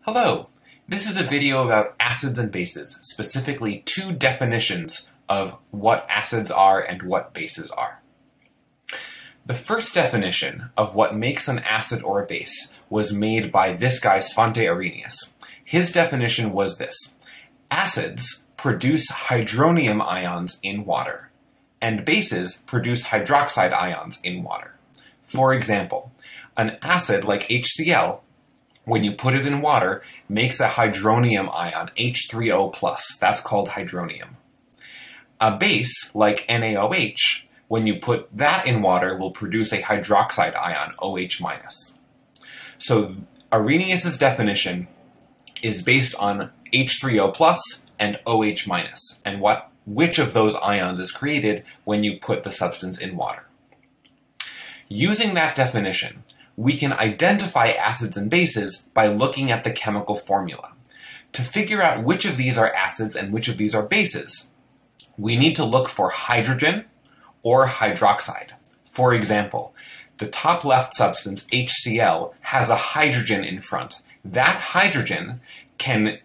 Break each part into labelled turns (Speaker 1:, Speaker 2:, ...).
Speaker 1: Hello! This is a video about acids and bases, specifically two definitions of what acids are and what bases are. The first definition of what makes an acid or a base was made by this guy, Svante Arrhenius. His definition was this: acids produce hydronium ions in water, and bases produce hydroxide ions in water. For example, an acid like HCl, when you put it in water, makes a hydronium ion, H3O+. That's called hydronium. A base, like NaOH, when you put that in water, will produce a hydroxide ion, OH-. So Arrhenius' definition is based on H3O+ and OH-, and which of those ions is created when you put the substance in water. Using that definition, we can identify acids and bases by looking at the chemical formula. To figure out which of these are acids and which of these are bases, we need to look for hydrogen or hydroxide. For example, the top left substance, HCl, has a hydrogen in front. That hydrogen can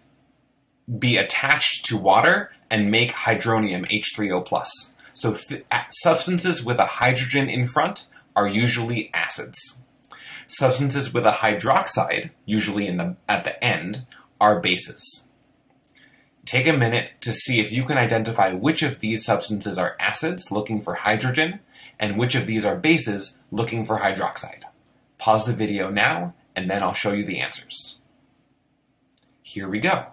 Speaker 1: be attached to water and make hydronium, H3O+. So substances with a hydrogen in front are usually acids. Substances with a hydroxide, usually at the end, are bases. Take a minute to see if you can identify which of these substances are acids, looking for hydrogen, and which of these are bases, looking for hydroxide. Pause the video now, and then I'll show you the answers. Here we go.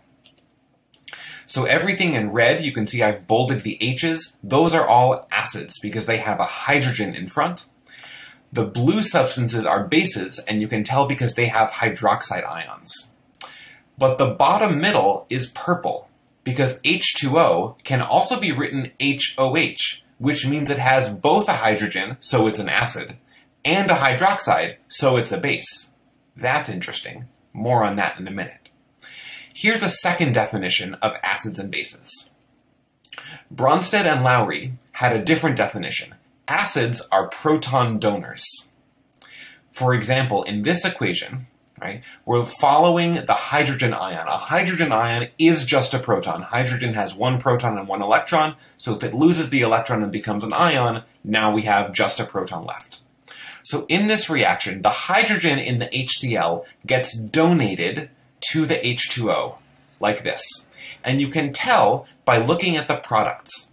Speaker 1: So everything in red, you can see I've bolded the H's. Those are all acids because they have a hydrogen in front. The blue substances are bases, and you can tell because they have hydroxide ions. But the bottom middle is purple, because H2O can also be written HOH, which means it has both a hydrogen, so it's an acid, and a hydroxide, so it's a base. That's interesting. More on that in a minute. Here's a second definition of acids and bases. Brønsted and Lowry had a different definition. Acids are proton donors. For example, in this equation, right, we're following the hydrogen ion. A hydrogen ion is just a proton. Hydrogen has one proton and one electron, so if it loses the electron and becomes an ion, now we have just a proton left. So in this reaction, the hydrogen in the HCl gets donated to the H2O, like this. And you can tell by looking at the products.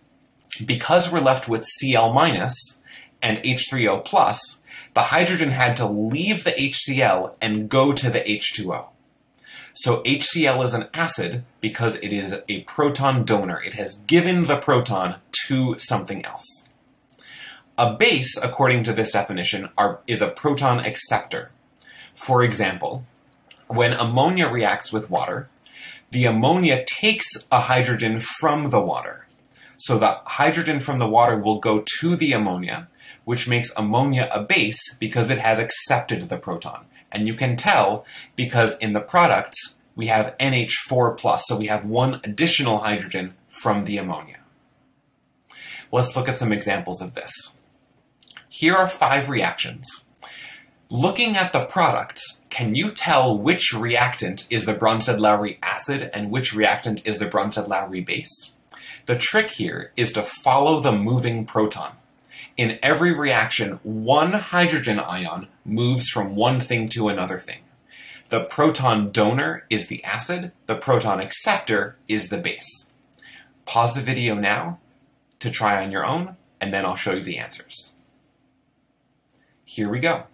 Speaker 1: Because we're left with Cl- and H3O+, the hydrogen had to leave the HCl and go to the H2O. So HCl is an acid because it is a proton donor. It has given the proton to something else. A base, according to this definition, is a proton acceptor. For example, when ammonia reacts with water, the ammonia takes a hydrogen from the water. So the hydrogen from the water will go to the ammonia, which makes ammonia a base because it has accepted the proton. And you can tell because in the products we have NH4+, so we have one additional hydrogen from the ammonia. Let's look at some examples of this. Here are 5 reactions. Looking at the products, can you tell which reactant is the Brønsted-Lowry acid and which reactant is the Brønsted-Lowry base? The trick here is to follow the moving proton. In every reaction, one hydrogen ion moves from one thing to another thing. The proton donor is the acid, the proton acceptor is the base. Pause the video now to try on your own, and then I'll show you the answers. Here we go.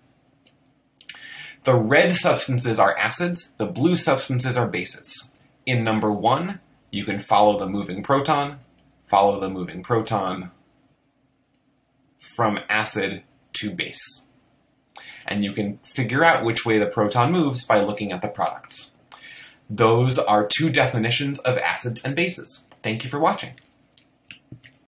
Speaker 1: The red substances are acids, the blue substances are bases. In number 1, you can follow the moving proton from acid to base. And you can figure out which way the proton moves by looking at the products. Those are 2 definitions of acids and bases. Thank you for watching.